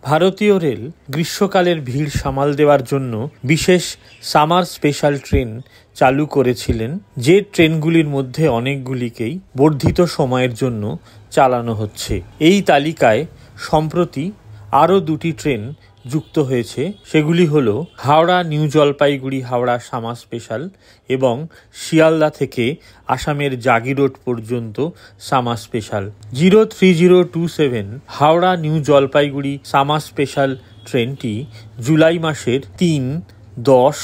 ভারতীয় রেল গ্রীষ্মকালের ভিড় সামাল দেওয়ার জন্য বিশেষ সামার স্পেশাল ট্রেন চালু করেছিলেন, যে ট্রেনগুলির মধ্যে অনেকগুলিকেই বর্ধিত সময়ের জন্য চালানো হচ্ছে। এই তালিকায় সম্প্রতি আরও দুটি ট্রেন যুক্ত হয়েছে, সেগুলি হলো Howrah new Jalpaiguri Howrah summer special এবং শিয়ালদা থেকে আসামের জাগিরোড পর্যন্ত summer special. 03027 Howrah new Jalpaiguri summer special ট্রেনটি জুলাই মাসের 3, 10,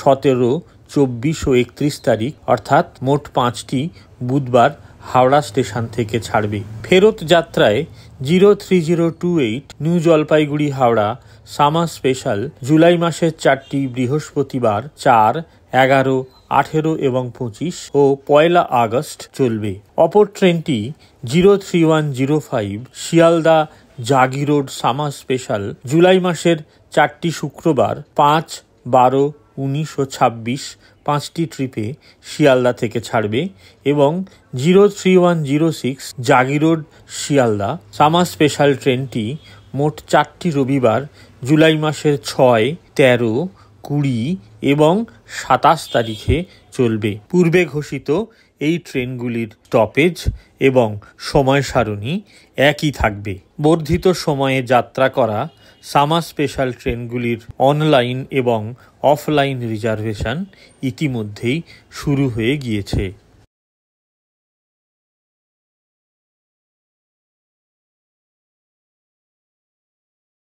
17, 24 ও 31 তারিখ অর্থাৎ মোট 5টি বুধবার হাওড়া স্টেশন থেকে ছাড়বে। ফেরত যাত্রায় 03028 new Jalpaiguri Howrah summer special July মাসের 4টি বৃহস্পতিবার 4, 11, 18 এবং 25 ও 1 আগস্ট চলবে। অপর ট্রেনটি 03105 শিয়ালদা জাগিরোড সামার স্পেশাল জুলাই মাসের 4টি শুক্রবার 5, 12, 19 ও 26 5টি ট্রিপে শিয়ালদা থেকে ছাড়বে এবং 03106 জাগিরোড শিয়ালদা সামার স্পেশাল ট্রেনটি মোট 4টি রবিবার জুলাই মাসের 6, 13, 20 এবং 27 তারিখে চলবে। পূর্বে ঘোষিত এই ট্রেনগুলির স্টপেজ এবং সময় সারণী একই থাকবে। বর্ধিত সময়ে যাত্রা করা সামার স্পেশাল ট্রেনগুলির অনলাইন এবং অফলাইন রিজার্ভেশন ইতিমধ্যেই শুরু হয়ে গিয়েছে।